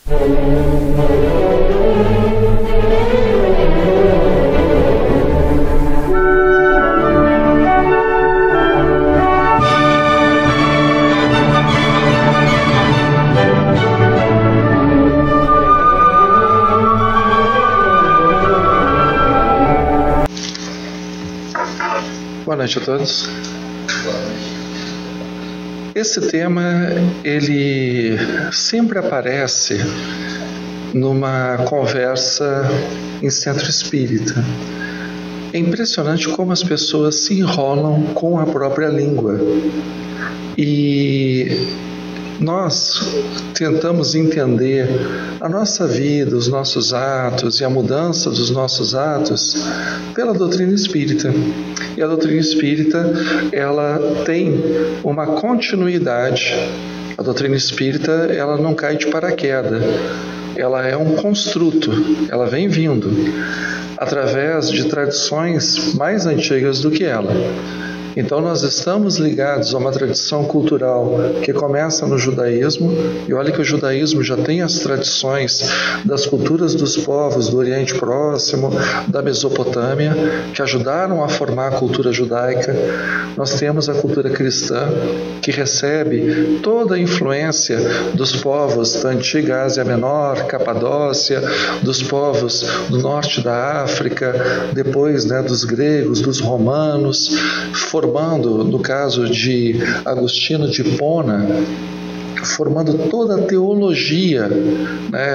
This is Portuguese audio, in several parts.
Boa noite a todos. Esse tema, ele sempre aparece numa conversa em centro espírita. É impressionante como as pessoas se enrolam com a própria língua. E nós tentamos entender a nossa vida, os nossos atos e a mudança dos nossos atos pela doutrina espírita. E a doutrina espírita, ela tem uma continuidade. A doutrina espírita, ela não cai de paraquedas. Ela é um construto, ela vem vindo através de tradições mais antigas do que ela. Então nós estamos ligados a uma tradição cultural que começa no judaísmo, e olha que o judaísmo já tem as tradições das culturas dos povos do Oriente Próximo, da Mesopotâmia, que ajudaram a formar a cultura judaica. Nós temos a cultura cristã, que recebe toda a influência dos povos da antiga Ásia Menor, Capadócia, dos povos do norte da África, depois dos gregos, dos romanos, formando, no caso de Agostinho de Hipona, formando toda a teologia,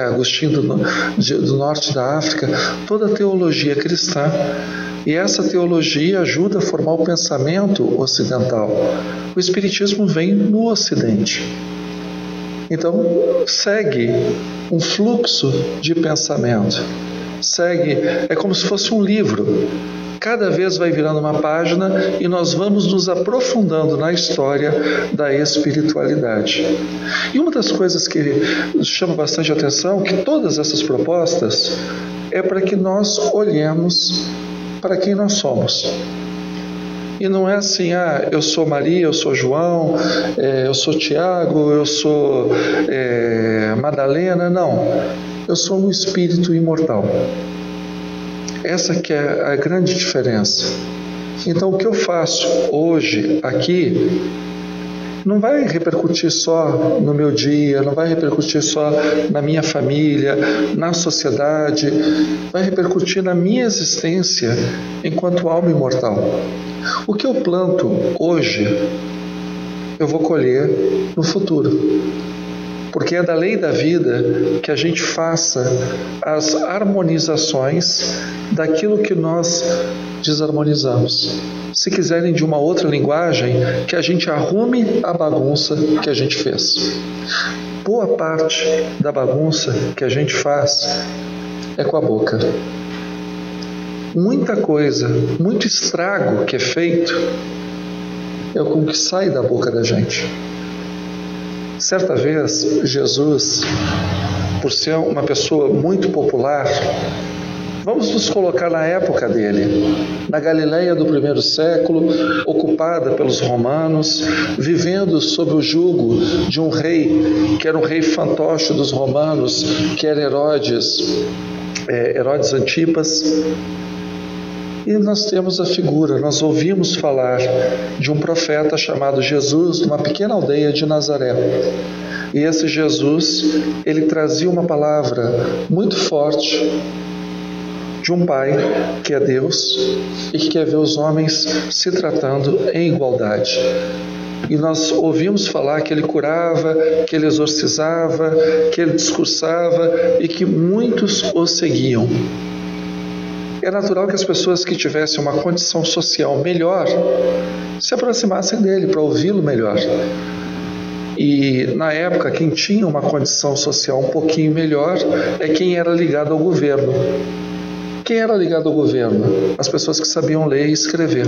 Agostinho do norte da África, toda a teologia cristã. E essa teologia ajuda a formar o pensamento ocidental. O Espiritismo vem no Ocidente. Então, segue um fluxo de pensamento. É como se fosse um livro. Cada vez vai virando uma página e nós vamos nos aprofundando na história da espiritualidade. E uma das coisas que chama bastante atenção é que todas essas propostas é para que nós olhemos para quem nós somos. E não é assim, eu sou Maria, eu sou João, eu sou Tiago, eu sou Madalena. Não, eu sou um espírito imortal. Essa que é a grande diferença. Então, o que eu faço hoje, aqui, não vai repercutir só no meu dia, não vai repercutir só na minha família, na sociedade, vai repercutir na minha existência enquanto alma imortal. O que eu planto hoje, eu vou colher no futuro. Porque é da lei da vida que a gente faça as harmonizações daquilo que nós desarmonizamos. Se quiserem de uma outra linguagem, que a gente arrume a bagunça que a gente fez. Boa parte da bagunça que a gente faz é com a boca. Muita coisa, muito estrago que é feito é com o que sai da boca da gente. Certa vez, Jesus, por ser uma pessoa muito popular, vamos nos colocar na época dele, na Galileia do primeiro século, ocupada pelos romanos, vivendo sob o jugo de um rei, que era um rei fantoche dos romanos, que era Herodes Antipas. E nós temos a figura, nós ouvimos falar de um profeta chamado Jesus, numa pequena aldeia de Nazaré. E esse Jesus, ele trazia uma palavra muito forte de um pai que é Deus e que quer ver os homens se tratando em igualdade. E nós ouvimos falar que ele curava, que ele exorcizava, que ele discursava e que muitos o seguiam. É natural que as pessoas que tivessem uma condição social melhor se aproximassem dele para ouvi-lo melhor. E na época, quem tinha uma condição social um pouquinho melhor é quem era ligado ao governo. Quem era ligado ao governo? As pessoas que sabiam ler e escrever.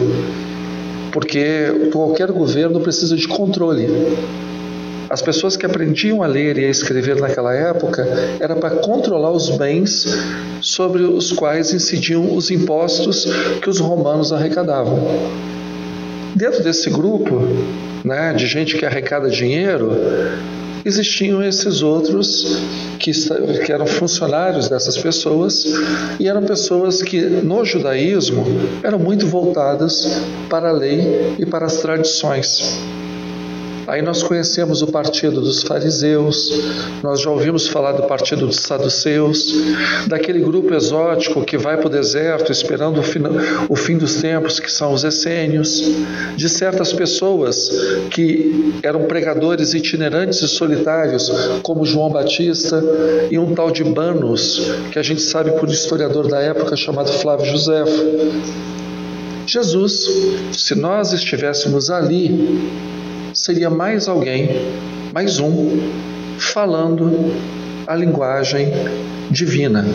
Porque qualquer governo precisa de controle. As pessoas que aprendiam a ler e a escrever naquela época era para controlar os bens sobre os quais incidiam os impostos que os romanos arrecadavam. Dentro desse grupo, de gente que arrecada dinheiro, existiam esses outros que eram funcionários dessas pessoas, e eram pessoas que no judaísmo eram muito voltadas para a lei e para as tradições. Aí nós conhecemos o partido dos fariseus, nós já ouvimos falar do partido dos saduceus, daquele grupo exótico que vai para o deserto esperando o fim dos tempos, que são os essênios, de certas pessoas que eram pregadores itinerantes e solitários, como João Batista, e um tal de Banos, que a gente sabe por um historiador da época chamado Flávio Josefo. Jesus, se nós estivéssemos ali, seria mais alguém, mais um, falando a linguagem divina.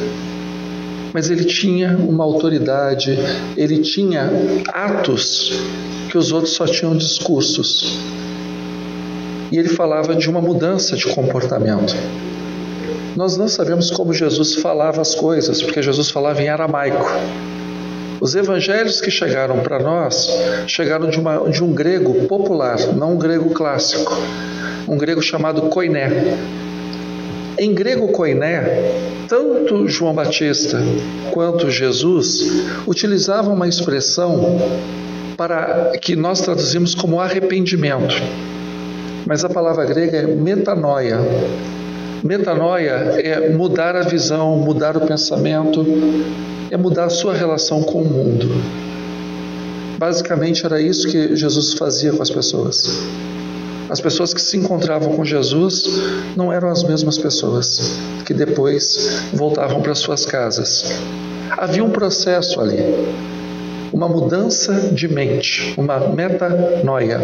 Mas ele tinha uma autoridade, ele tinha atos que os outros só tinham discursos. E ele falava de uma mudança de comportamento. Nós não sabemos como Jesus falava as coisas, porque Jesus falava em aramaico. Os evangelhos que chegaram para nós, chegaram de um grego popular, não um grego clássico, um grego chamado koiné. Em grego koiné, tanto João Batista quanto Jesus utilizavam uma expressão para que nós traduzimos como arrependimento. Mas a palavra grega é metanoia. Metanoia é mudar a visão, mudar o pensamento, é mudar a sua relação com o mundo. Basicamente era isso que Jesus fazia com as pessoas. As pessoas que se encontravam com Jesus não eram as mesmas pessoas que depois voltavam para suas casas. Havia um processo ali, uma mudança de mente, uma metanoia.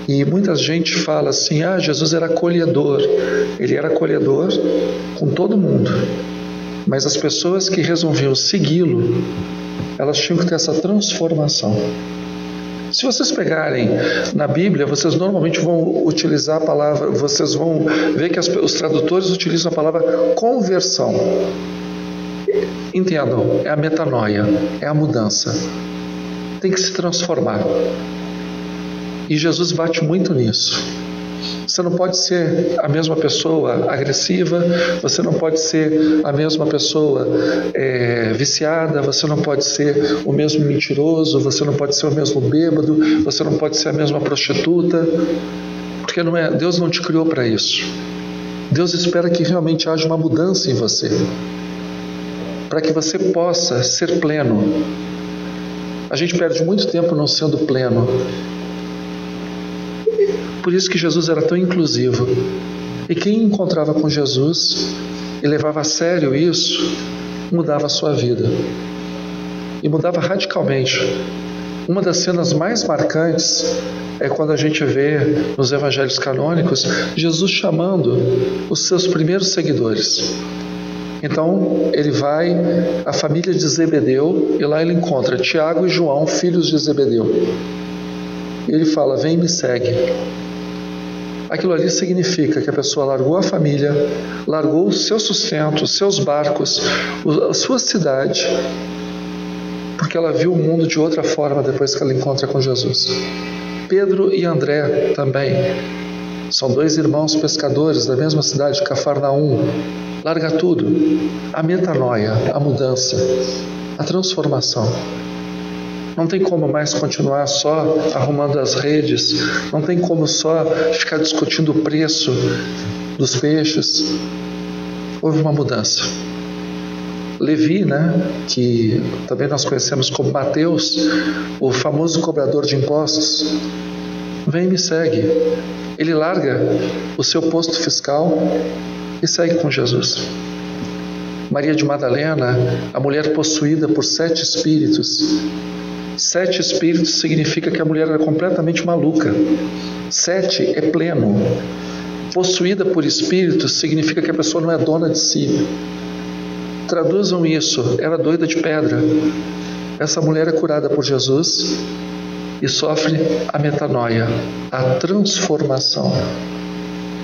E muita gente fala assim, Jesus era acolhedor. Ele era acolhedor com todo mundo. Mas as pessoas que resolviam segui-lo, elas tinham que ter essa transformação. Se vocês pegarem na Bíblia, vocês normalmente vão utilizar a palavra, vocês vão ver que os tradutores utilizam a palavra conversão. Entendam, é a metanoia, é a mudança. Tem que se transformar. E Jesus bate muito nisso. Você não pode ser a mesma pessoa agressiva, você não pode ser a mesma pessoa viciada, você não pode ser o mesmo mentiroso, você não pode ser o mesmo bêbado, você não pode ser a mesma prostituta, porque Deus não te criou para isso. Deus espera que realmente haja uma mudança em você, para que você possa ser pleno. A gente perde muito tempo não sendo pleno. Por isso que Jesus era tão inclusivo. E quem encontrava com Jesus e levava a sério isso, mudava a sua vida. E mudava radicalmente. Uma das cenas mais marcantes é quando a gente vê nos evangelhos canônicos Jesus chamando os seus primeiros seguidores. Então ele vai à família de Zebedeu e lá ele encontra Tiago e João, filhos de Zebedeu. E ele fala, vem e me segue. Aquilo ali significa que a pessoa largou a família, largou o seu sustento, os seus barcos, a sua cidade, porque ela viu o mundo de outra forma depois que ela encontra com Jesus. Pedro e André também são dois irmãos pescadores da mesma cidade, Cafarnaum. Larga tudo. A metanoia, a mudança, a transformação. Não tem como mais continuar só arrumando as redes, não tem como só ficar discutindo o preço dos peixes. Houve uma mudança. Levi, que também nós conhecemos como Mateus, o famoso cobrador de impostos, vem e me segue. Ele larga o seu posto fiscal e segue com Jesus. Maria de Madalena, a mulher possuída por 7 espíritos. 7 espíritos significa que a mulher era completamente maluca. 7 é pleno. Possuída por espíritos significa que a pessoa não é dona de si. Traduzam isso, era doida de pedra. Essa mulher é curada por Jesus e sofre a metanoia, a transformação.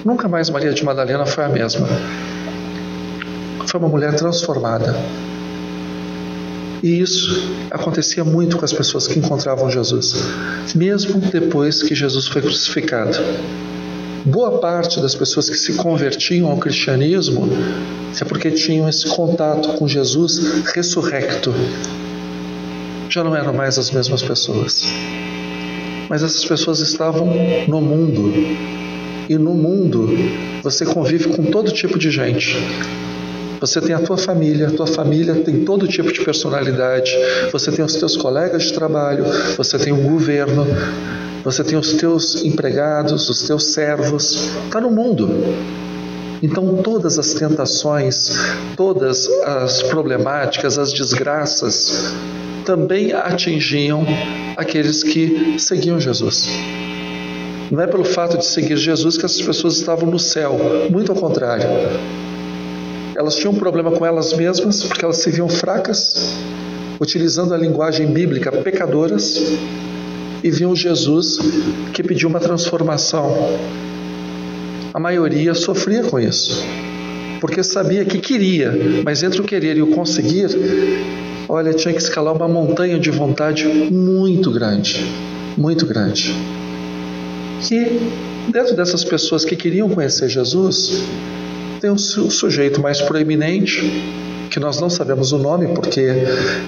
Nunca mais Maria de Madalena foi a mesma. Foi uma mulher transformada. E isso acontecia muito com as pessoas que encontravam Jesus, mesmo depois que Jesus foi crucificado. boa parte das pessoas que se convertiam ao cristianismo é porque tinham esse contato com Jesus ressurrecto. Já não eram mais as mesmas pessoas, mas essas pessoas estavam no mundo, e no mundo você convive com todo tipo de gente. Você tem a tua família tem todo tipo de personalidade, você tem os teus colegas de trabalho, você tem o governo, você tem os teus empregados, os teus servos, está no mundo. Então todas as tentações, todas as problemáticas, as desgraças também atingiam aqueles que seguiam Jesus. Não é pelo fato de seguir Jesus que essas pessoas estavam no céu, muito ao contrário. Elas tinham um problema com elas mesmas, porque elas se viam fracas, utilizando a linguagem bíblica, pecadoras, e viam Jesus que pediu uma transformação. A maioria sofria com isso, porque sabia que queria, mas entre o querer e o conseguir, olha, tinha que escalar uma montanha de vontade muito grande, muito grande. E dentro dessas pessoas que queriam conhecer Jesus, tem um sujeito mais proeminente, que nós não sabemos o nome porque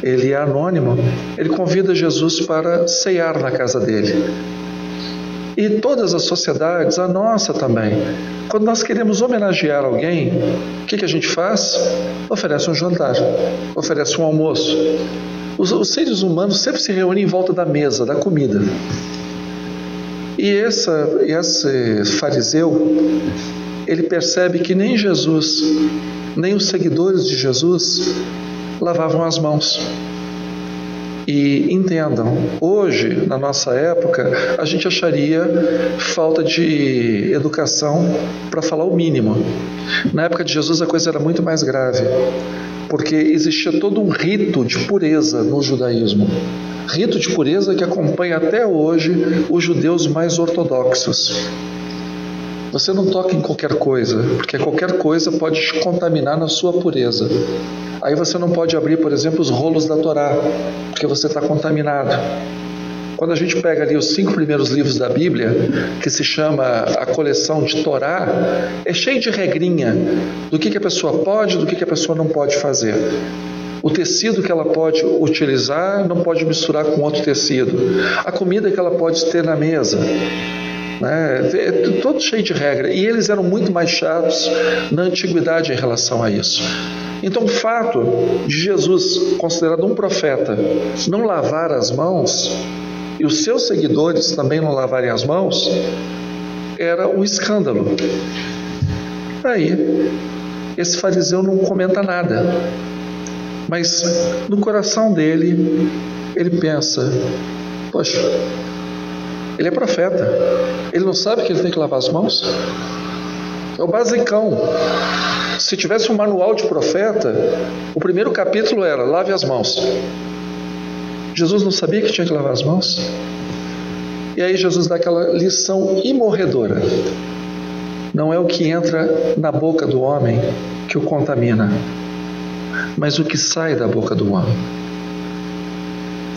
ele é anônimo. Ele convida Jesus para ceiar na casa dele. E todas as sociedades, a nossa também, quando nós queremos homenagear alguém, o que a gente faz? Oferece um jantar, oferece um almoço. Os seres humanos sempre se reúnem em volta da mesa, da comida. E esse fariseu, ele percebe que nem Jesus, nem os seguidores de Jesus lavavam as mãos. E entendam, hoje, na nossa época, a gente acharia falta de educação para falar o mínimo. Na época de Jesus a coisa era muito mais grave, porque existia todo um rito de pureza no judaísmo. Rito de pureza que acompanha até hoje os judeus mais ortodoxos. Você não toca em qualquer coisa, porque qualquer coisa pode te contaminar na sua pureza. Aí você não pode abrir, por exemplo, os rolos da Torá, porque você está contaminado. Quando a gente pega ali os 5 primeiros livros da Bíblia, que se chama a coleção de Torá, é cheio de regrinha do que a pessoa pode, do que a pessoa não pode fazer. O tecido que ela pode utilizar não pode misturar com outro tecido. A comida que ela pode ter na mesa. É todo cheio de regra. E eles eram muito mais chatos na antiguidade em relação a isso. Então o fato de Jesus, considerado um profeta, não lavar as mãos, e os seus seguidores também não lavarem as mãos, era um escândalo. Aí, esse fariseu não comenta nada, mas no coração dele, ele pensa: poxa, ele é profeta, ele não sabe que ele tem que lavar as mãos? É o basicão. Se tivesse um manual de profeta, o primeiro capítulo era: lave as mãos. Jesus não sabia que tinha que lavar as mãos? E aí Jesus dá aquela lição imorredora: não é o que entra na boca do homem que o contamina, mas o que sai da boca do homem.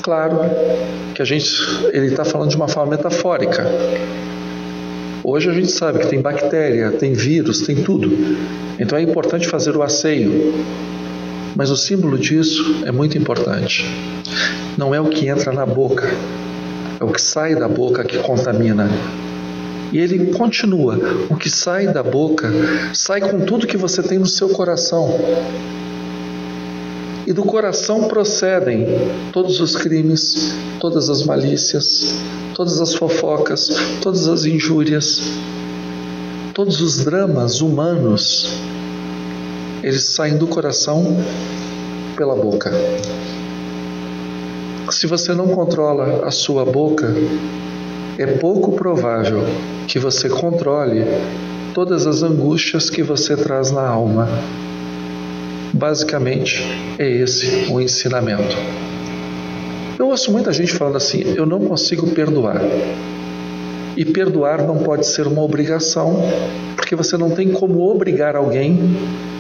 Claro que ele está falando de uma forma metafórica. Hoje a gente sabe que tem bactéria, tem vírus, tem tudo. Então é importante fazer o asseio. Mas o símbolo disso é muito importante. Não é o que entra na boca, é o que sai da boca que contamina. E ele continua: o que sai da boca sai com tudo que você tem no seu coração. E do coração procedem todos os crimes, todas as malícias, todas as fofocas, todas as injúrias, todos os dramas humanos. Eles saem do coração pela boca. Se você não controla a sua boca, é pouco provável que você controle todas as angústias que você traz na alma. Basicamente, é esse o ensinamento. Eu ouço muita gente falando assim: eu não consigo perdoar. E perdoar não pode ser uma obrigação, porque você não tem como obrigar alguém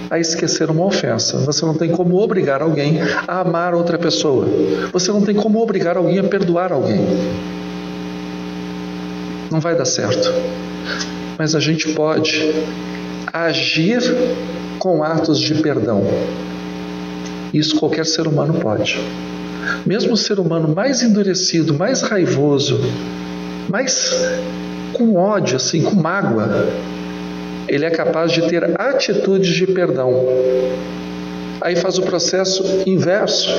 a esquecer uma ofensa. Você não tem como obrigar alguém a amar outra pessoa. Você não tem como obrigar alguém a perdoar alguém. Não vai dar certo. mas a gente pode agir com atos de perdão. Isso qualquer ser humano pode. Mesmo o ser humano mais endurecido, mais raivoso, mais com ódio, assim, com mágoa, ele é capaz de ter atitudes de perdão. Aí faz o processo inverso.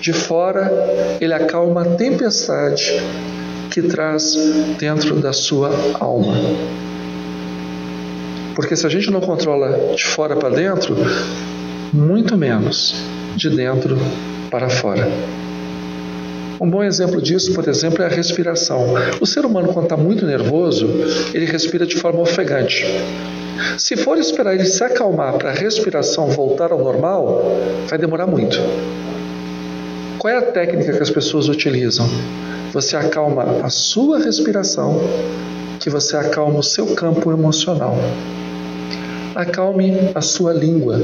De fora, ele acalma a tempestade que traz dentro da sua alma. Porque se a gente não controla de fora para dentro, muito menos de dentro para fora. Um bom exemplo disso, por exemplo, é a respiração. O ser humano, quando está muito nervoso, ele respira de forma ofegante. Se for esperar ele se acalmar para a respiração voltar ao normal, vai demorar muito. Qual é a técnica que as pessoas utilizam? Você acalma a sua respiração, que você acalma o seu campo emocional. Acalme a sua língua,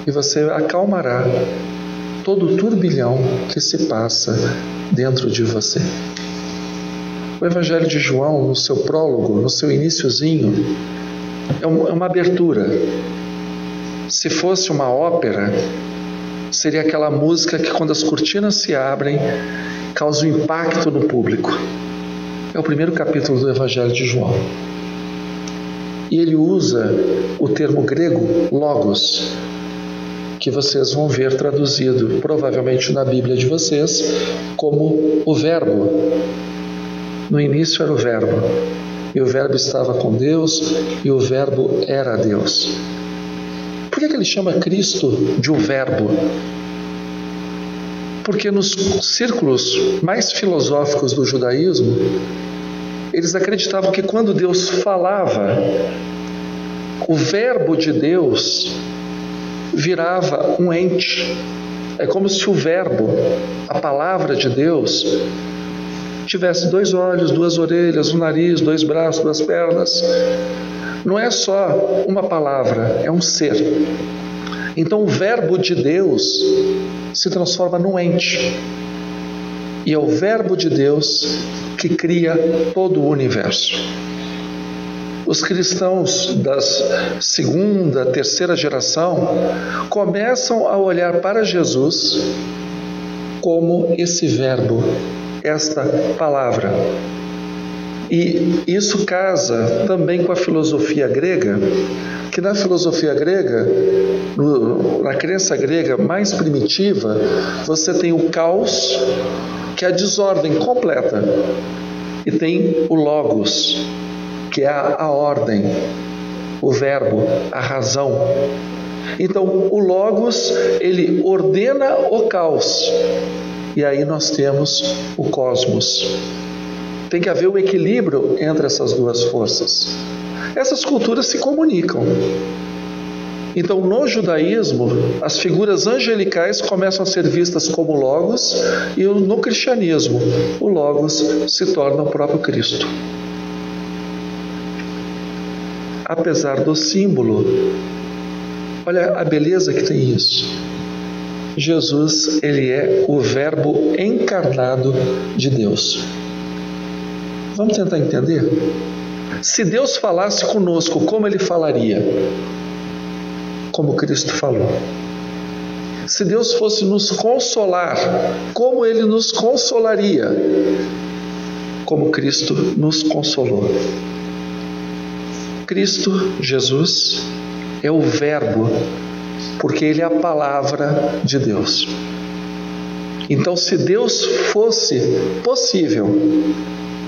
e você acalmará todo o turbilhão que se passa dentro de você. O Evangelho de João, no seu prólogo, no seu iniciozinho, é uma abertura. Se fosse uma ópera, seria aquela música que, quando as cortinas se abrem, causa um impacto no público. É o primeiro capítulo do Evangelho de João. E ele usa o termo grego logos, que vocês vão ver traduzido, provavelmente na Bíblia de vocês, como o verbo. No início era o verbo, e o verbo estava com Deus, e o verbo era Deus. Por que ele chama Cristo de o verbo? Porque nos círculos mais filosóficos do judaísmo, eles acreditavam que quando Deus falava, o verbo de Deus virava um ente. É como se o verbo, a palavra de Deus, tivesse 2 olhos, 2 orelhas, um nariz, 2 braços, 2 pernas. Não é só uma palavra, é um ser. Então o verbo de Deus se transforma num ente. E é o verbo de Deus que cria todo o universo. Os cristãos da 2ª, 3ª geração começam a olhar para Jesus como esse verbo, esta palavra. E isso casa também com a filosofia grega, que na filosofia grega, na crença grega mais primitiva, você tem o caos, que é a desordem completa, e tem o logos, que é a ordem, o verbo, a razão. Então, o logos, ele ordena o caos, e aí nós temos o cosmos. Tem que haver um equilíbrio entre essas duas forças. Essas culturas se comunicam. Então, no judaísmo, as figuras angelicais começam a ser vistas como logos, e no cristianismo, o logos se torna o próprio Cristo. Apesar do símbolo, olha a beleza que tem isso. Jesus, ele é o verbo encarnado de Deus. Vamos tentar entender? Se Deus falasse conosco, como ele falaria? Como Cristo falou. Se Deus fosse nos consolar, como ele nos consolaria? Como Cristo nos consolou. Cristo, Jesus, é o verbo, porque ele é a palavra de Deus. Então, se Deus fosse possível,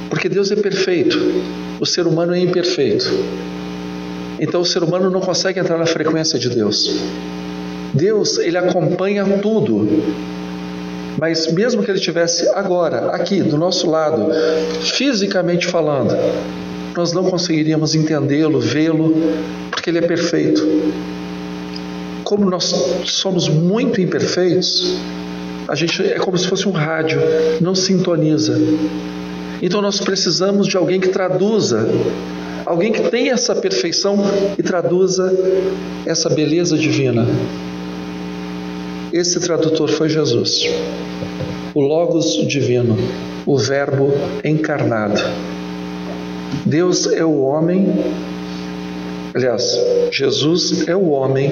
porque Deus é perfeito, o ser humano é imperfeito, então o ser humano não consegue entrar na frequência de Deus. Deus, ele acompanha tudo, mas mesmo que ele estivesse agora, aqui, do nosso lado, fisicamente falando, nós não conseguiríamos entendê-lo, vê-lo, porque ele é perfeito. Como nós somos muito imperfeitos, a gente é como se fosse um rádio, não sintoniza. Então nós precisamos de alguém que traduza, alguém que tenha essa perfeição e traduza essa beleza divina. Esse tradutor foi Jesus, o Logos divino, o Verbo encarnado. Deus é o homem, aliás, Jesus é o homem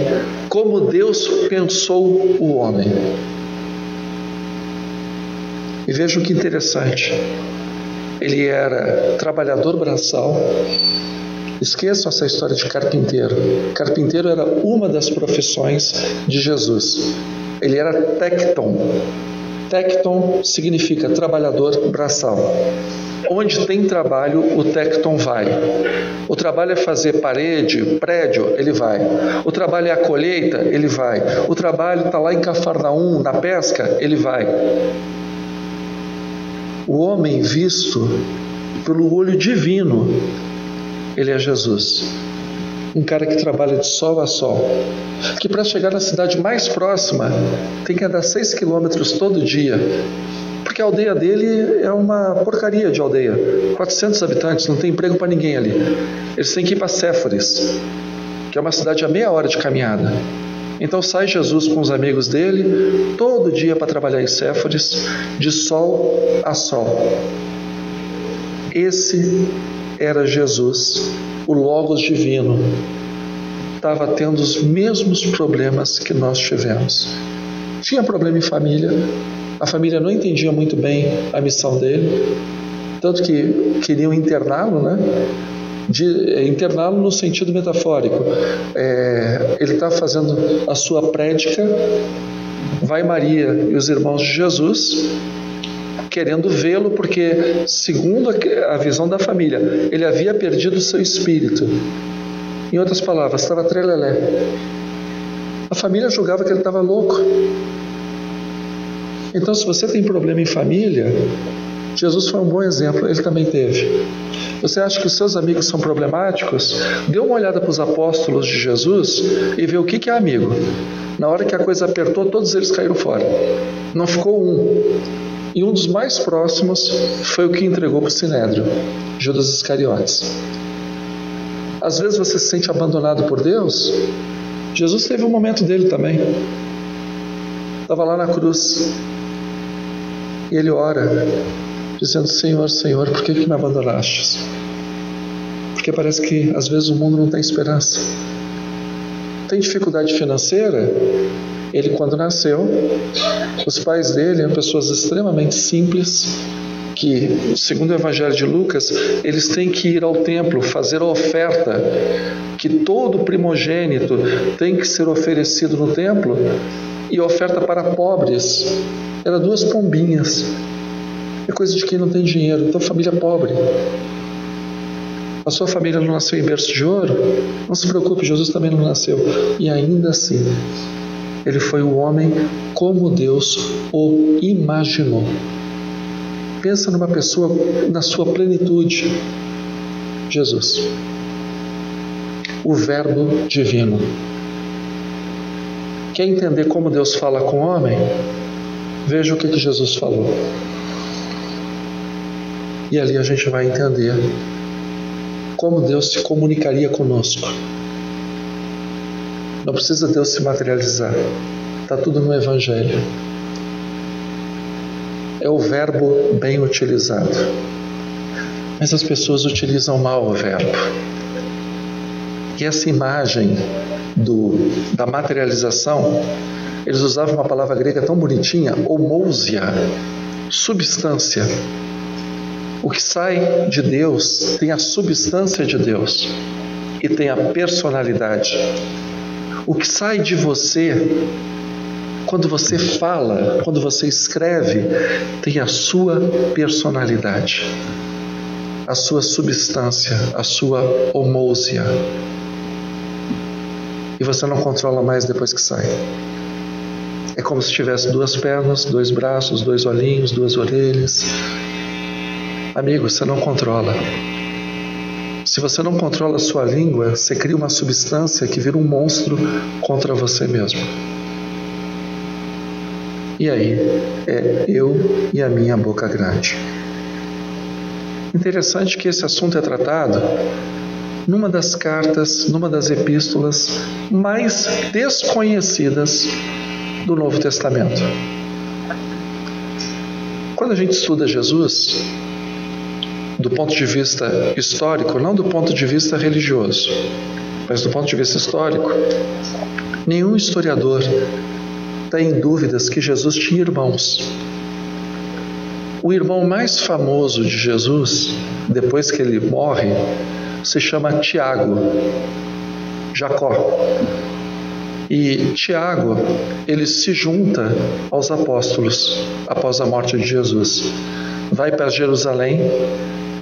como Deus pensou o homem. E vejam que interessante, ele era trabalhador braçal. Esqueçam essa história de carpinteiro. Carpinteiro era uma das profissões de Jesus. Ele era tecton. Tecton significa trabalhador braçal. Onde tem trabalho, o tecton vai. O trabalho é fazer parede, prédio, ele vai. O trabalho é a colheita, ele vai. O trabalho está lá em Cafarnaum, na pesca, ele vai. O homem visto pelo olho divino, ele é Jesus. Um cara que trabalha de sol a sol, que para chegar na cidade mais próxima tem que andar 6 quilômetros todo dia, porque a aldeia dele é uma porcaria de aldeia, 400 habitantes, não tem emprego para ninguém ali. Eles têm que ir para Séforis, que é uma cidade a meia hora de caminhada. Então sai Jesus com os amigos dele todo dia para trabalhar em Séforis, de sol a sol. Esse era Jesus, o Logos divino. Estava tendo os mesmos problemas que nós tivemos. Tinha problema em família, a família não entendia muito bem a missão dele, tanto que queriam interná-lo, né? Interná-lo no sentido metafórico. Ele está fazendo a sua prédica, vai Maria e os irmãos de Jesus, querendo vê-lo, porque, segundo a visão da família, ele havia perdido o seu espírito. Em outras palavras, estava trelelé. A família julgava que ele estava louco. Então, se você tem problema em família, Jesus foi um bom exemplo, ele também teve. Você acha que os seus amigos são problemáticos? Dê uma olhada para os apóstolos de Jesus e vê o que é amigo. Na hora que a coisa apertou, todos eles caíram fora. Não ficou um. E um dos mais próximos foi o que entregou para o Sinédrio, Judas Iscariotes. Às vezes você se sente abandonado por Deus. Jesus teve um momento dele também. Estava lá na cruz. E ele ora, dizendo: Senhor, Senhor, por que me abandonaste? Porque parece que às vezes o mundo não tem esperança. Tem dificuldade financeira? Ele, quando nasceu, os pais dele eram pessoas extremamente simples, que, segundo o Evangelho de Lucas, eles têm que ir ao templo, fazer a oferta, que todo primogênito tem que ser oferecido no templo, e oferta para pobres era 2 pombinhas. É coisa de quem não tem dinheiro. Então, família pobre. A sua família não nasceu em berço de ouro? Não se preocupe, Jesus também não nasceu. E ainda assim, ele foi o homem como Deus o imaginou. Pensa numa pessoa na sua plenitude. Jesus, o Verbo divino. Quer entender como Deus fala com o homem? Veja o que Jesus falou. E ali a gente vai entender como Deus se comunicaria conosco. Não precisa Deus se materializar. Está tudo no Evangelho. É o verbo bem utilizado. Mas as pessoas utilizam mal o verbo. E essa imagem da materialização, eles usavam uma palavra grega tão bonitinha, homousia, substância. O que sai de Deus tem a substância de Deus e tem a personalidade. O que sai de você, quando você fala, quando você escreve, tem a sua personalidade, a sua substância, a sua homousia. E você não controla mais depois que sai. É como se tivesse 2 pernas, 2 braços, 2 olhinhos, 2 orelhas. Amigo, você não controla. Se você não controla a sua língua, você cria uma substância que vira um monstro contra você mesmo. E aí, é eu e a minha boca grande. Interessante que esse assunto é tratado numa das cartas, numa das epístolas mais desconhecidas do Novo Testamento. Quando a gente estuda Jesus, do ponto de vista histórico, não do ponto de vista religioso, mas do ponto de vista histórico, nenhum historiador tem dúvidas que Jesus tinha irmãos. O irmão mais famoso de Jesus, depois que ele morre, se chama Tiago, Jacó. E Tiago, ele se junta aos apóstolos após a morte de Jesus. Vai para Jerusalém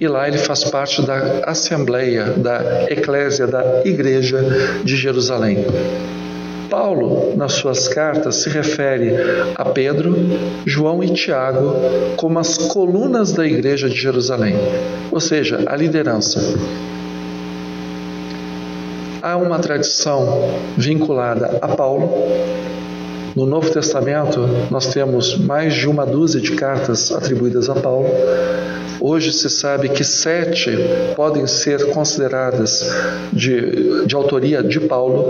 e lá ele faz parte da Assembleia, da Eclésia, da Igreja de Jerusalém. Paulo, nas suas cartas, se refere a Pedro, João e Tiago como as colunas da Igreja de Jerusalém, ou seja, a liderança. Há uma tradição vinculada a Paulo. No Novo Testamento, nós temos mais de uma dúzia de cartas atribuídas a Paulo. Hoje se sabe que 7 podem ser consideradas de autoria de Paulo.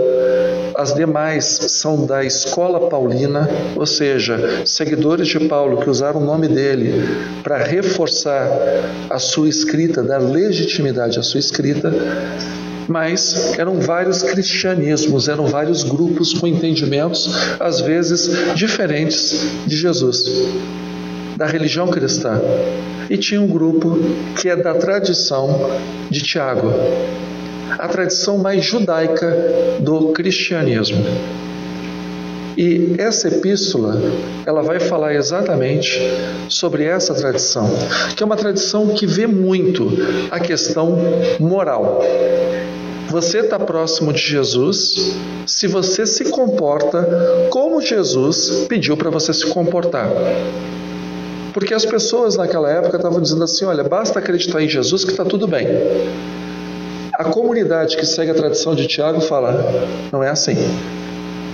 As demais são da escola paulina, ou seja, seguidores de Paulo que usaram o nome dele para reforçar a sua escrita, dar legitimidade à sua escrita. Mas eram vários cristianismos, eram vários grupos com entendimentos, às vezes diferentes de Jesus, da religião cristã. E tinha um grupo que é da tradição de Tiago, a tradição mais judaica do cristianismo. E essa epístola, ela vai falar exatamente sobre essa tradição, que é uma tradição que vê muito a questão moral. Você está próximo de Jesus se você se comporta como Jesus pediu para você se comportar. Porque as pessoas naquela época estavam dizendo assim, olha, basta acreditar em Jesus que está tudo bem. A comunidade que segue a tradição de Tiago fala, não é assim.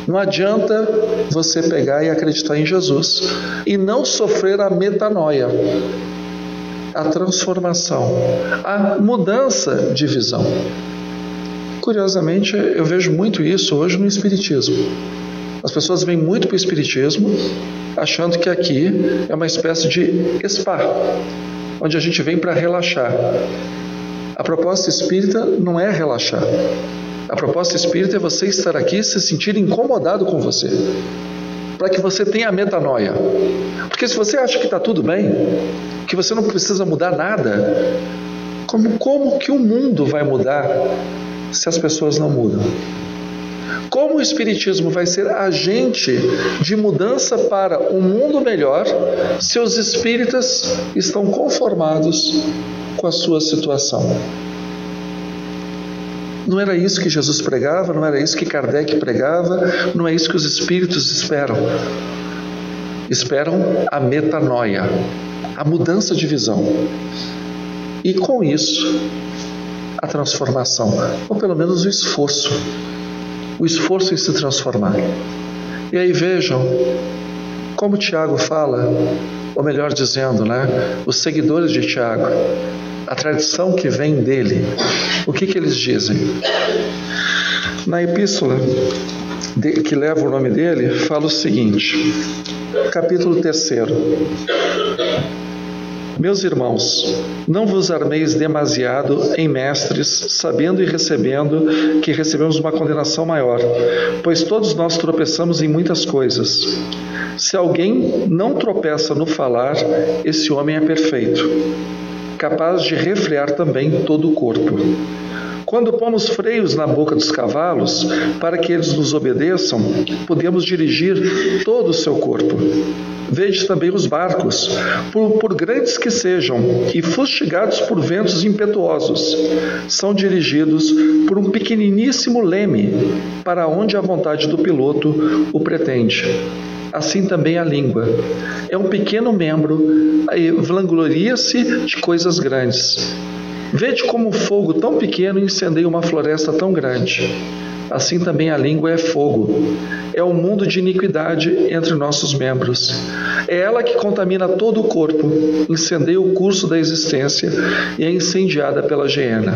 Não adianta você pegar e acreditar em Jesus e não sofrer a metanoia, a transformação, a mudança de visão. Curiosamente, eu vejo muito isso hoje no Espiritismo. As pessoas vêm muito para o Espiritismo achando que aqui é uma espécie de spa, onde a gente vem para relaxar. A proposta espírita não é relaxar. A proposta espírita é você estar aqui e se sentir incomodado com você, para que você tenha a metanoia. Porque se você acha que está tudo bem, que você não precisa mudar nada, como que o mundo vai mudar se as pessoas não mudam? Como o Espiritismo vai ser agente de mudança para um mundo melhor se os espíritas estão conformados com a sua situação? Não era isso que Jesus pregava, não era isso que Kardec pregava, não é isso que os espíritos esperam. Esperam a metanoia, a mudança de visão. E com isso, a transformação, ou pelo menos o esforço em se transformar. E aí vejam como Tiago fala, ou melhor dizendo, os seguidores de Tiago, a tradição que vem dele, o que eles dizem? Na epístola que leva o nome dele, fala o seguinte, capítulo 3. Meus irmãos, não vos armeis demasiado em mestres, sabendo e recebendo que recebemos uma condenação maior, pois todos nós tropeçamos em muitas coisas. Se alguém não tropeça no falar, esse homem é perfeito, capaz de refrear também todo o corpo. Quando pomos freios na boca dos cavalos, para que eles nos obedeçam, podemos dirigir todo o seu corpo. Vede também os barcos, por grandes que sejam, e fustigados por ventos impetuosos, são dirigidos por um pequeniníssimo leme, para onde a vontade do piloto o pretende. Assim também a língua. É um pequeno membro e vangloria-se de coisas grandes. Vede como um fogo tão pequeno incendeia uma floresta tão grande. Assim também a língua é fogo. É um mundo de iniquidade entre nossos membros. É ela que contamina todo o corpo, incendeia o curso da existência e é incendiada pela geena.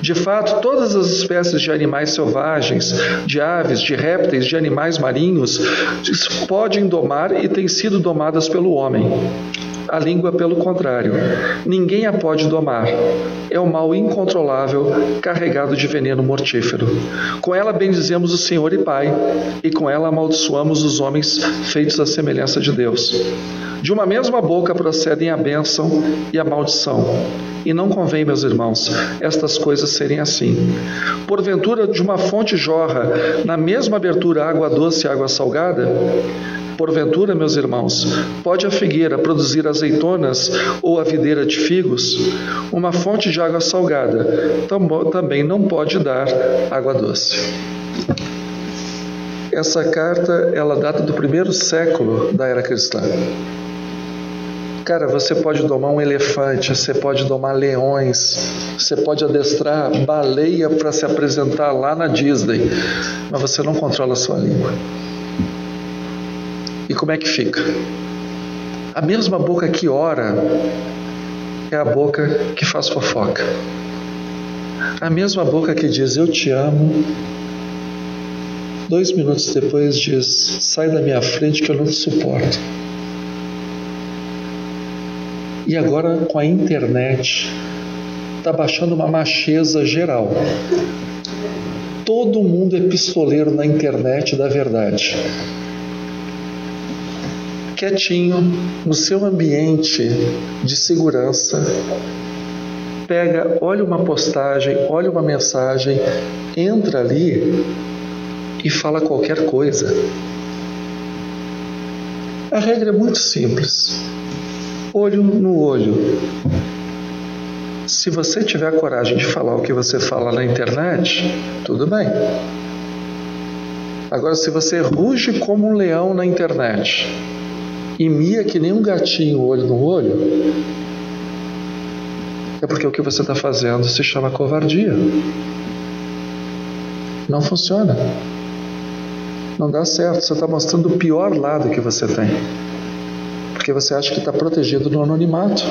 De fato, todas as espécies de animais selvagens, de aves, de répteis, de animais marinhos, podem domar e têm sido domadas pelo homem. A língua, pelo contrário, ninguém a pode domar. É um mal incontrolável, carregado de veneno mortífero. Com ela bendizemos o Senhor e Pai, e com ela amaldiçoamos os homens feitos à semelhança de Deus. De uma mesma boca procedem a bênção e a maldição. E não convém, meus irmãos, estas coisas serem assim. Porventura, de uma fonte jorra, na mesma abertura, água doce e água salgada? Porventura, meus irmãos, pode a figueira produzir azeitonas ou a videira de figos? Uma fonte de água salgada também não pode dar água doce. Essa carta, ela data do 1º século da era cristã. Cara, você pode domar um elefante, você pode domar leões, você pode adestrar baleia para se apresentar lá na Disney, mas você não controla a sua língua. E como é que fica? A mesma boca que ora é a boca que faz fofoca. A mesma boca que diz eu te amo, 2 minutos depois diz sai da minha frente que eu não te suporto. E agora com a internet está baixando uma macheza geral. Todo mundo é pistoleiro na internet da verdade. Quietinho, no seu ambiente de segurança, pega, olha uma postagem, olha uma mensagem, entra ali e fala qualquer coisa. A regra é muito simples. Olho no olho. Se você tiver a coragem de falar o que você fala na internet, tudo bem. Agora, se você ruge como um leão na internet e mia que nem um gatinho olho no olho, é porque o que você está fazendo se chama covardia. Não funciona. Não dá certo. Você está mostrando o pior lado que você tem. Porque você acha que está protegido no anonimato.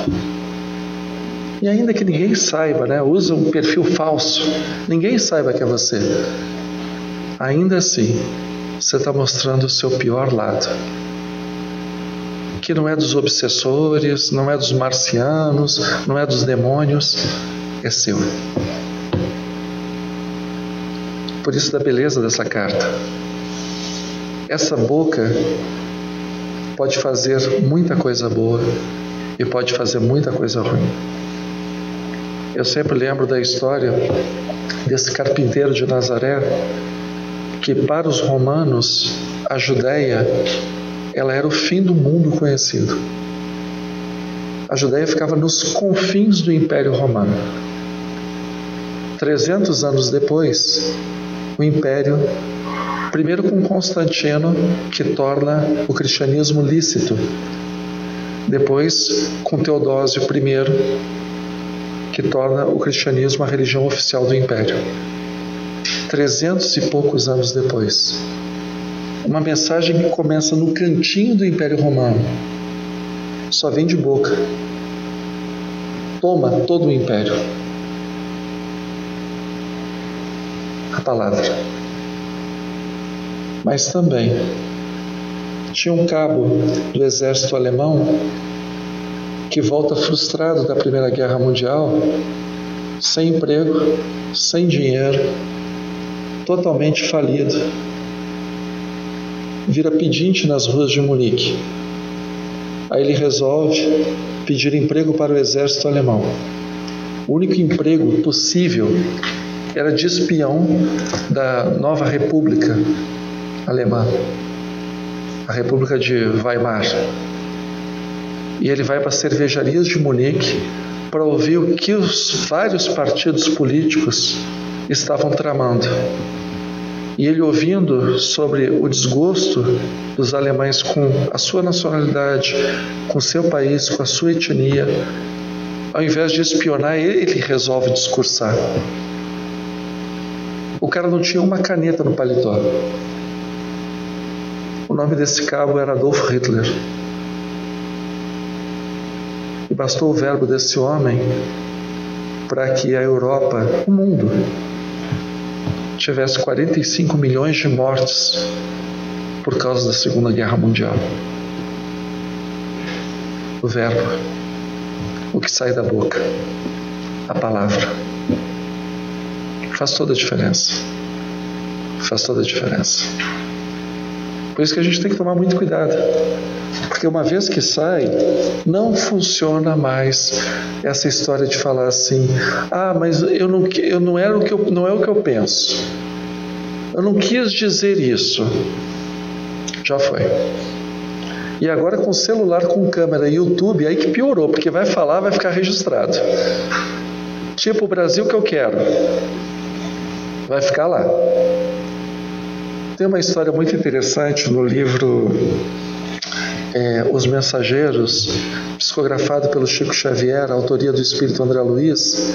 E ainda que ninguém saiba, né? Usa um perfil falso, ninguém saiba que é você. Ainda assim, você está mostrando o seu pior lado. Que não é dos obsessores, não é dos marcianos, não é dos demônios, é seu. Por isso da beleza dessa carta. Essa boca pode fazer muita coisa boa e pode fazer muita coisa ruim. Eu sempre lembro da história desse carpinteiro de Nazaré, que para os romanos, a Judéia, ela era o fim do mundo conhecido. A Judéia ficava nos confins do Império Romano. 300 anos depois, o Império, primeiro com Constantino, que torna o cristianismo lícito. Depois com Teodósio I, que torna o cristianismo a religião oficial do Império. 300 e poucos anos depois. Uma mensagem que começa no cantinho do Império Romano. Só vem de boca. Toma todo o Império. A palavra. Mas também tinha um cabo do exército alemão que volta frustrado da Primeira Guerra Mundial, sem emprego, sem dinheiro, totalmente falido. Vira pedinte nas ruas de Munique. Aí ele resolve pedir emprego para o exército alemão. O único emprego possível era de espião da nova República Alemã, a República de Weimar. E ele vai para as cervejarias de Munique para ouvir o que os vários partidos políticos estavam tramando. E ele, ouvindo sobre o desgosto dos alemães com a sua nacionalidade, com o seu país, com a sua etnia, ao invés de espionar, ele resolve discursar. O cara não tinha uma caneta no paletó. O nome desse cabo era Adolf Hitler. E bastou o verbo desse homem para que a Europa, o mundo, tivesse 45 milhões de mortes por causa da Segunda Guerra Mundial. o verbo, o que sai da boca, a palavra. Faz toda a diferença. Faz toda a diferença. Por isso que a gente tem que tomar muito cuidado. Porque uma vez que sai, não funciona mais essa história de falar assim: ah, mas não é o que eu penso. Eu não quis dizer isso. Já foi. E agora com celular, com câmera e YouTube, aí que piorou, porque vai falar, vai ficar registrado. Tipo, o Brasil que eu quero. Vai ficar lá. Tem uma história muito interessante no livro Os Mensageiros, psicografado pelo Chico Xavier, a autoria do espírito André Luiz.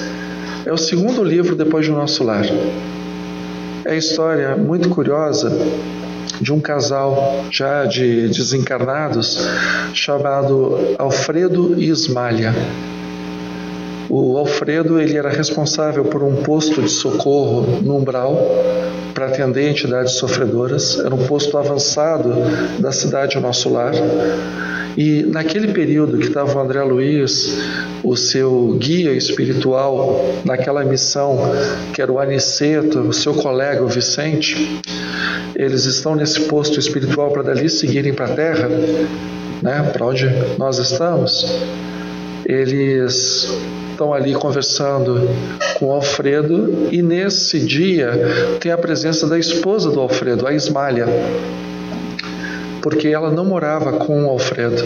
É o segundo livro depois de O Nosso Lar. É a história muito curiosa de um casal já de desencarnados chamado Alfredo e Ismália. O Alfredo, ele era responsável por um posto de socorro no Umbral para atender entidades sofredoras. Era um posto avançado da cidade ao Nosso Lar. E naquele período que estava o André Luiz, o seu guia espiritual, naquela missão que era o Aniceto, o seu colega, o Vicente, eles estão nesse posto espiritual para dali seguirem para a Terra, né, para onde nós estamos. Eles estão ali conversando com o Alfredo e nesse dia tem a presença da esposa do Alfredo, a Ismália, porque ela não morava com o Alfredo.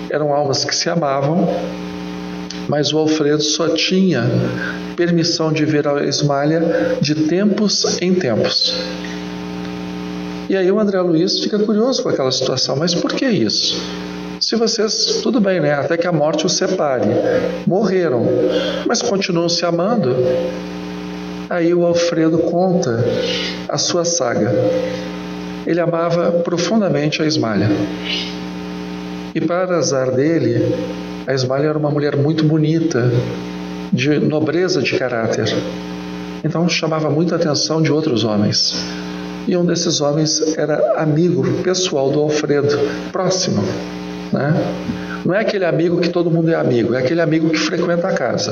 Eram almas que se amavam, mas o Alfredo só tinha permissão de ver a Ismália de tempos em tempos. E aí o André Luiz fica curioso com aquela situação, mas por que isso? Se vocês, tudo bem, né? Até que a morte os separe. Morreram, mas continuam se amando. Aí o Alfredo conta a sua saga. Ele amava profundamente a Ismália. E para azar dele, a Ismália era uma mulher muito bonita, de nobreza de caráter. Então chamava muita atenção de outros homens. E um desses homens era amigo pessoal do Alfredo, próximo. Né? Não é aquele amigo que todo mundo é amigo, é aquele amigo que frequenta a casa.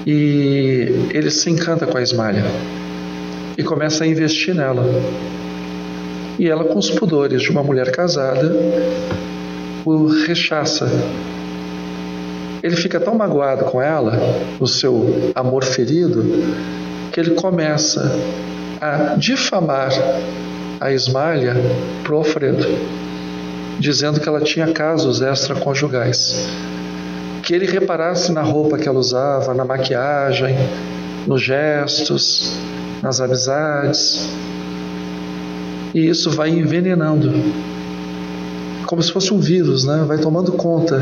E ele se encanta com a Ismália e começa a investir nela. E ela, com os pudores de uma mulher casada, o rechaça. Ele fica tão magoado com ela, no seu amor ferido, que ele começa a difamar a Ismália para o Alfredo, dizendo que ela tinha casos extraconjugais, que ele reparasse na roupa que ela usava, na maquiagem, nos gestos, nas amizades. E isso vai envenenando, como se fosse um vírus, né? Vai tomando conta.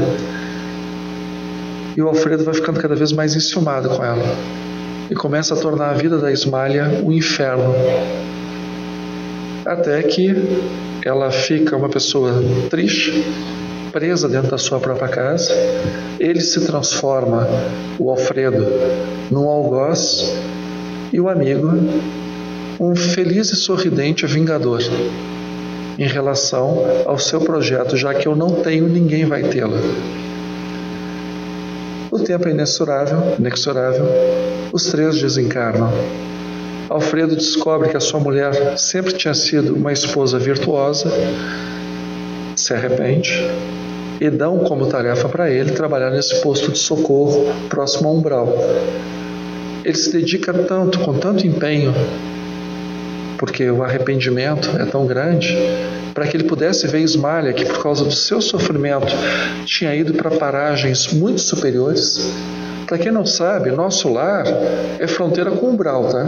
E o Alfredo vai ficando cada vez mais enciumado com ela e começa a tornar a vida da Ismália um inferno, até que ela fica uma pessoa triste, presa dentro da sua própria casa. Ele se transforma, o Alfredo, num algoz, e o amigo, um feliz e sorridente vingador em relação ao seu projeto: já que eu não tenho, ninguém vai tê-lo. O tempo é inexorável, os três desencarnam. Alfredo descobre que a sua mulher sempre tinha sido uma esposa virtuosa, se arrepende e dão como tarefa para ele trabalhar nesse posto de socorro próximo ao Umbral. Ele se dedica tanto, com tanto empenho, porque o arrependimento é tão grande, para que ele pudesse ver Ismália, que por causa do seu sofrimento tinha ido para paragens muito superiores. Para quem não sabe, Nosso Lar é fronteira com o Umbral, tá?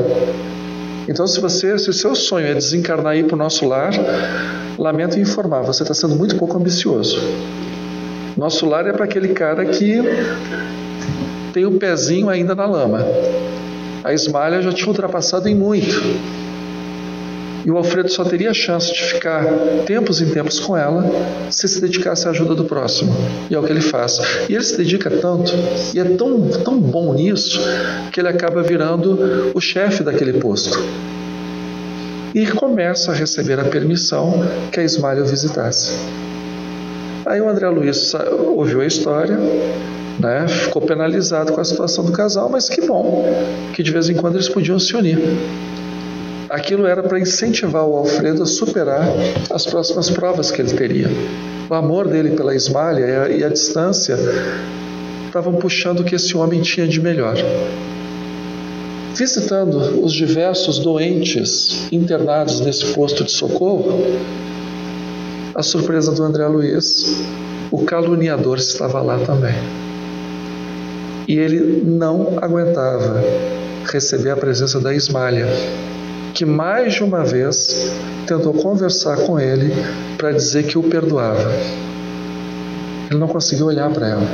Então, se o seu sonho é desencarnar e ir para o Nosso Lar, lamento informar, você está sendo muito pouco ambicioso. Nosso Lar é para aquele cara que tem o pezinho ainda na lama. A Ismália já tinha ultrapassado em muito. E o Alfredo só teria a chance de ficar tempos em tempos com ela se dedicasse à ajuda do próximo. E é o que ele faz. E ele se dedica tanto, e é tão bom nisso, que ele acaba virando o chefe daquele posto. E começa a receber a permissão que a Ismália o visitasse. Aí o André Luiz ouviu a história, né? Ficou penalizado com a situação do casal, mas que bom que de vez em quando eles podiam se unir. Aquilo era para incentivar o Alfredo a superar as próximas provas que ele teria. O amor dele pela Ismália e a distância estavam puxando o que esse homem tinha de melhor. Visitando os diversos doentes internados nesse posto de socorro, a surpresa do André Luiz, o caluniador estava lá também. E ele não aguentava receber a presença da Ismália, que mais de uma vez tentou conversar com ele para dizer que o perdoava. Ele não conseguiu olhar para ela,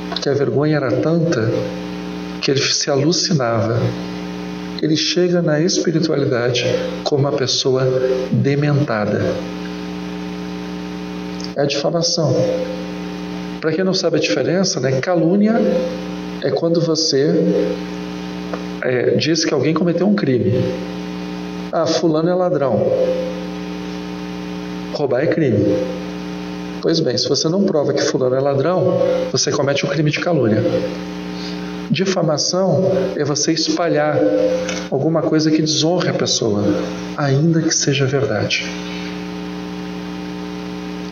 porque a vergonha era tanta que ele se alucinava. Ele chega na espiritualidade como uma pessoa dementada. É a difamação. Para quem não sabe a diferença, né? Calúnia é quando você diz que alguém cometeu um crime. Ah, fulano é ladrão. Roubar é crime. Pois bem, se você não prova que fulano é ladrão, você comete o crime de calúnia. Difamação é você espalhar alguma coisa que desonre a pessoa, ainda que seja verdade.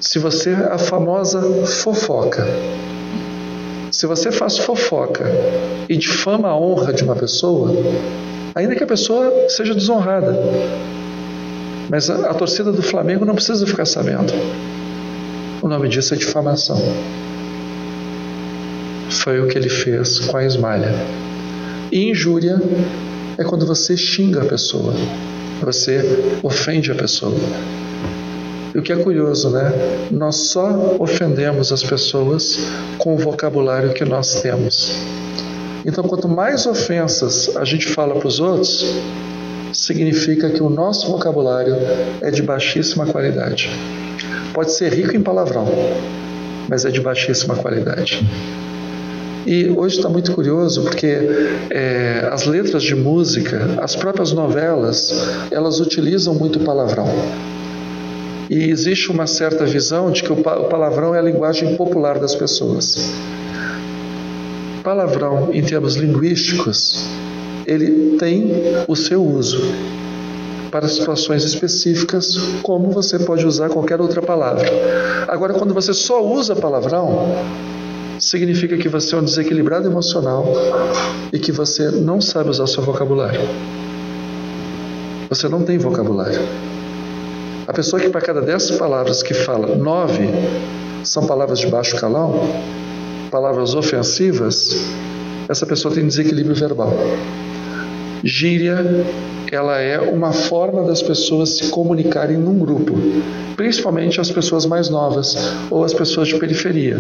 Se você, a famosa fofoca, se você faz fofoca e difama a honra de uma pessoa, ainda que a pessoa seja desonrada, mas a torcida do Flamengo não precisa ficar sabendo. O nome disso é difamação. Foi o que ele fez com a Ismália. E injúria é quando você xinga a pessoa, você ofende a pessoa. E o que é curioso, né? Nós só ofendemos as pessoas com o vocabulário que nós temos. Então, quanto mais ofensas a gente fala para os outros, significa que o nosso vocabulário é de baixíssima qualidade. Pode ser rico em palavrão, mas é de baixíssima qualidade. E hoje está muito curioso porque as letras de música, as próprias novelas, elas utilizam muito palavrão. E existe uma certa visão de que o palavrão é a linguagem popular das pessoas. Palavrão, em termos linguísticos, ele tem o seu uso para situações específicas, como você pode usar qualquer outra palavra. Agora, quando você só usa palavrão, significa que você é um desequilibrado emocional e que você não sabe usar o seu vocabulário. Você não tem vocabulário. A pessoa que para cada 10 palavras que fala, 9 são palavras de baixo calão, palavras ofensivas, essa pessoa tem desequilíbrio verbal. Gíria, ela é uma forma das pessoas se comunicarem num grupo, principalmente as pessoas mais novas ou as pessoas de periferia.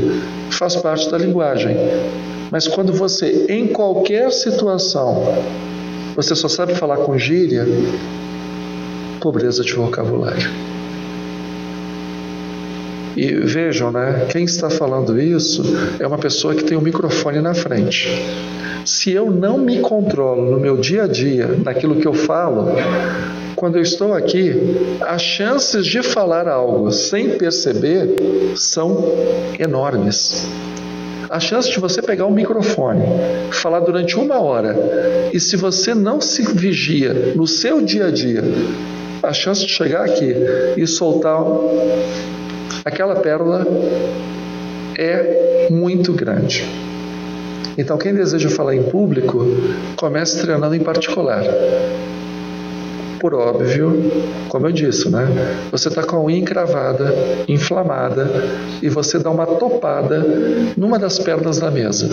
Faz parte da linguagem. Mas quando você, em qualquer situação, você só sabe falar com gíria, pobreza de vocabulário. E vejam, né? Quem está falando isso é uma pessoa que tem um microfone na frente. Se eu não me controlo no meu dia a dia, naquilo que eu falo, quando eu estou aqui, as chances de falar algo sem perceber são enormes. A chance de você pegar um microfone, falar durante 1 hora, e se você não se vigia no seu dia a dia, a chance de chegar aqui e soltar aquela pérola é muito grande. Então, quem deseja falar em público, comece treinando em particular. Por óbvio, como eu disse, né? Você está com a unha encravada, inflamada, e você dá uma topada numa das pernas da mesa.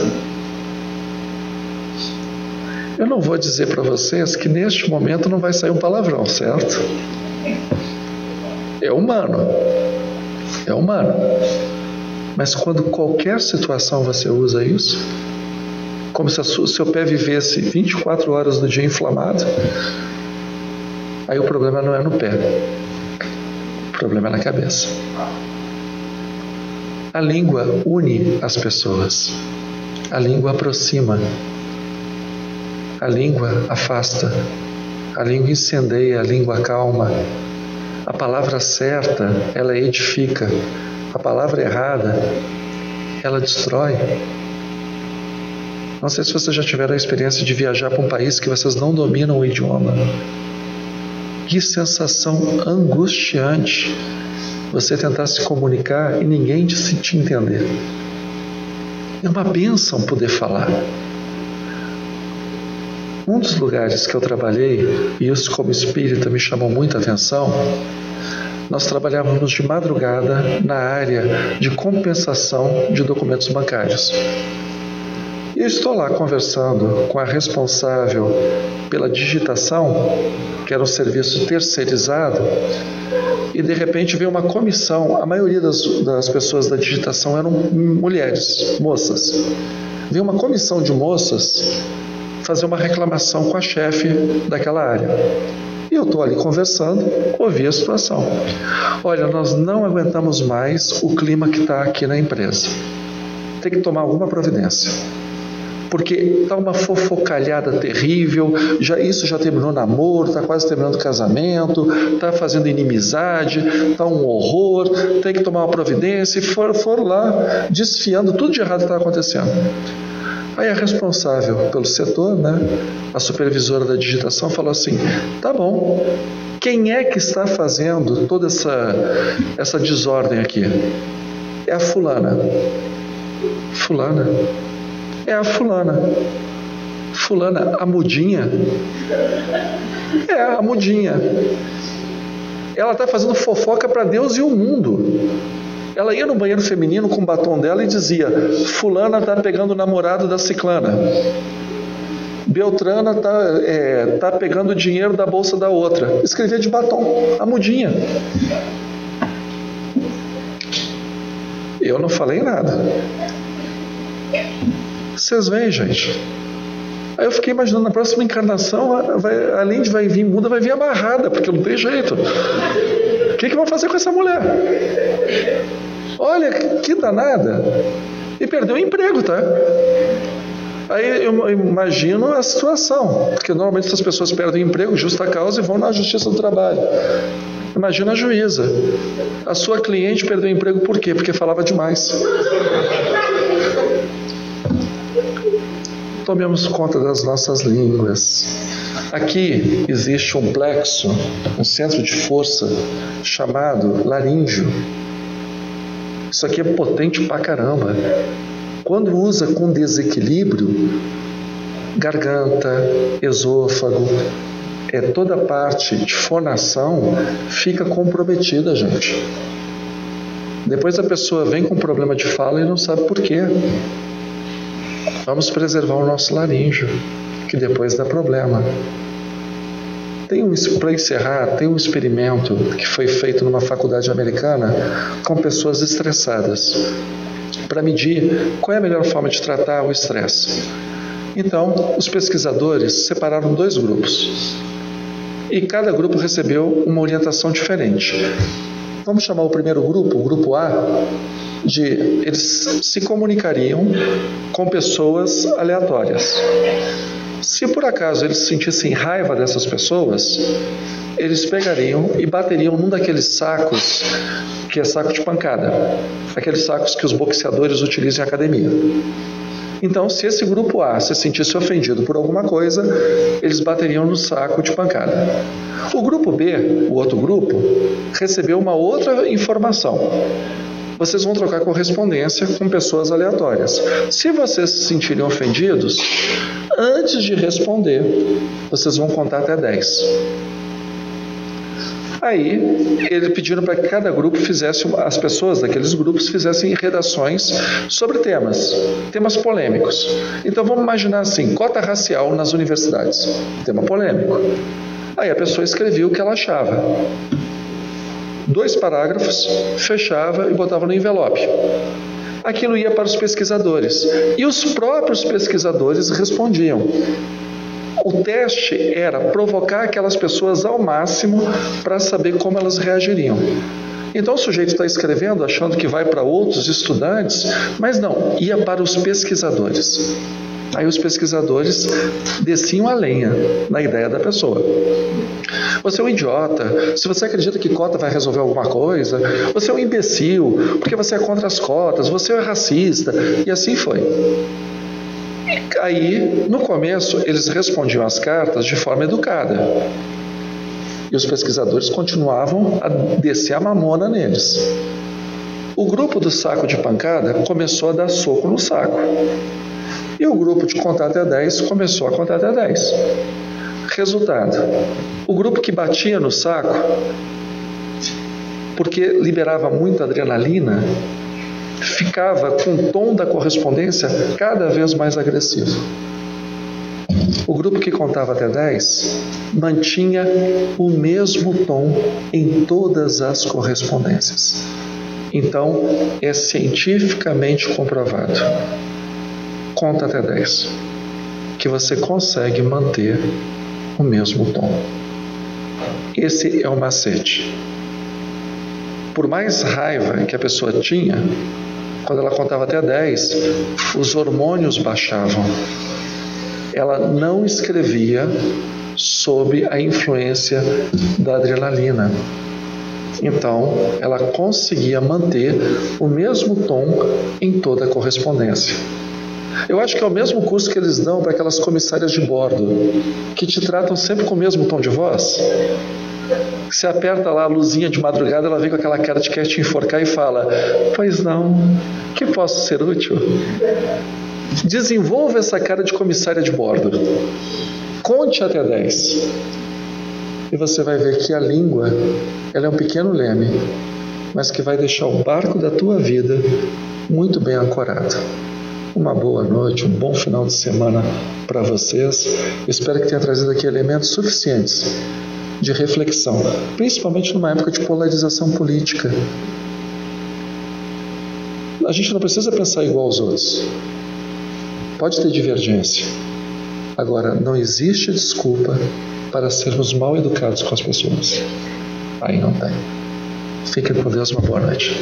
Eu não vou dizer para vocês que neste momento não vai sair um palavrão, certo? É humano. É humano. Mas quando qualquer situação você usa isso, como se o seu pé vivesse 24 horas do dia inflamado, aí o problema não é no pé, o problema é na cabeça. A língua une as pessoas, a língua aproxima, a língua afasta, a língua incendeia, a língua acalma. A palavra certa, ela edifica. A palavra errada, ela destrói. Não sei se vocês já tiveram a experiência de viajar para um país que vocês não dominam o idioma. Que sensação angustiante você tentar se comunicar e ninguém te entender. É uma bênção poder falar. Um dos lugares que eu trabalhei, e isso como espírita me chamou muita atenção, nós trabalhávamos de madrugada na área de compensação de documentos bancários. E eu estou lá conversando com a responsável pela digitação, que era um serviço terceirizado, e de repente veio uma comissão. A maioria das pessoas da digitação eram mulheres, moças. Veio uma comissão de moças fazer uma reclamação com a chefe daquela área. E eu estou ali conversando, ouvi a situação. Olha, nós não aguentamos mais o clima que está aqui na empresa. Tem que tomar alguma providência. Porque está uma fofocalhada terrível, isso já terminou namoro, está quase terminando o casamento, está fazendo inimizade, está um horror, tem que tomar uma providência. E foram lá desfiando tudo de errado que estava acontecendo. Aí a responsável pelo setor, a supervisora da digitação, falou assim: tá bom, quem é que está fazendo toda essa desordem aqui? É a fulana. Fulana? É a fulana. Fulana, a mudinha? É, a mudinha. Ela está fazendo fofoca para Deus e o mundo. Ela ia no banheiro feminino com o batom dela e dizia: fulana está pegando o namorado da ciclana. Beltrana tá pegando o dinheiro da bolsa da outra. Escrevia de batom, a mudinha. Eu não falei nada. Vocês veem, gente? Aí eu fiquei imaginando, na próxima encarnação, além de vai vir muda, vai vir amarrada, porque não tem jeito. O que vão fazer com essa mulher? Olha, que danada. E perdeu o emprego, tá? Aí eu imagino a situação, porque normalmente essas pessoas perdem o emprego, justa causa, e vão na justiça do trabalho. Imagina a juíza. A sua cliente perdeu o emprego por quê? Porque falava demais. Tomemos conta das nossas línguas. Aqui existe um plexo, um centro de força chamado laríngeo. Isso aqui é potente pra caramba. Quando usa com desequilíbrio, garganta, esôfago, toda a parte de fonação fica comprometida, gente. Depois a pessoa vem com problema de fala e não sabe por quê. Vamos preservar o nosso laríngeo, que depois dá problema. Para encerrar, tem um experimento que foi feito numa faculdade americana com pessoas estressadas, para medir qual é a melhor forma de tratar o estresse. Então, os pesquisadores separaram 2 grupos, e cada grupo recebeu uma orientação diferente. Vamos chamar o primeiro grupo, o grupo A, eles se comunicariam com pessoas aleatórias. Se por acaso eles sentissem raiva dessas pessoas, eles pegariam e bateriam num daqueles sacos, que é saco de pancada, aqueles sacos que os boxeadores utilizam em academia. Então, se esse grupo A se sentisse ofendido por alguma coisa, eles bateriam no saco de pancada. O grupo B, o outro grupo, recebeu uma outra informação. Vocês vão trocar correspondência com pessoas aleatórias. Se vocês se sentirem ofendidos, antes de responder, vocês vão contar até 10. Aí, eles pediram para que cada grupo as pessoas daqueles grupos fizessem redações sobre temas polêmicos. Então vamos imaginar assim, cota racial nas universidades, tema polêmico. Aí a pessoa escrevia o que ela achava. 2 parágrafos, fechava e botava no envelope. Aquilo ia para os pesquisadores. E os próprios pesquisadores respondiam. O teste era provocar aquelas pessoas ao máximo para saber como elas reagiriam. Então o sujeito está escrevendo achando que vai para outros estudantes, mas não, ia para os pesquisadores. Aí os pesquisadores desciam a lenha na ideia da pessoa. Você é um idiota, se você acredita que cota vai resolver alguma coisa, você é um imbecil, porque você é contra as cotas, você é racista, e assim foi. Aí, no começo, eles respondiam as cartas de forma educada. E os pesquisadores continuavam a descer a mamona neles. O grupo do saco de pancada começou a dar soco no saco. E o grupo de contar até 10 começou a contar até 10. Resultado: o grupo que batia no saco, porque liberava muita adrenalina, ficava com o tom da correspondência cada vez mais agressivo. O grupo que contava até 10 mantinha o mesmo tom em todas as correspondências. Então, é cientificamente comprovado. Conta até 10, que você consegue manter o mesmo tom. Esse é o macete. Por mais raiva que a pessoa tinha, quando ela contava até 10, os hormônios baixavam. Ela não escrevia sob a influência da adrenalina. Então, ela conseguia manter o mesmo tom em toda a correspondência. Eu acho que é o mesmo curso que eles dão para aquelas comissárias de bordo, que te tratam sempre com o mesmo tom de voz. Você aperta lá a luzinha de madrugada, ela vem com aquela cara de quer te enforcar e fala: pois não, que posso ser útil? Desenvolva essa cara de comissária de bordo. Conte até 10. E você vai ver que a língua, ela é um pequeno leme, mas que vai deixar o barco da tua vida muito bem ancorado. Uma boa noite, um bom final de semana para vocês. Espero que tenha trazido aqui elementos suficientes de reflexão, principalmente numa época de polarização política. A gente não precisa pensar igual aos outros. Pode ter divergência. Agora, não existe desculpa para sermos mal educados com as pessoas. Aí não tem. Fiquem com Deus, uma boa noite.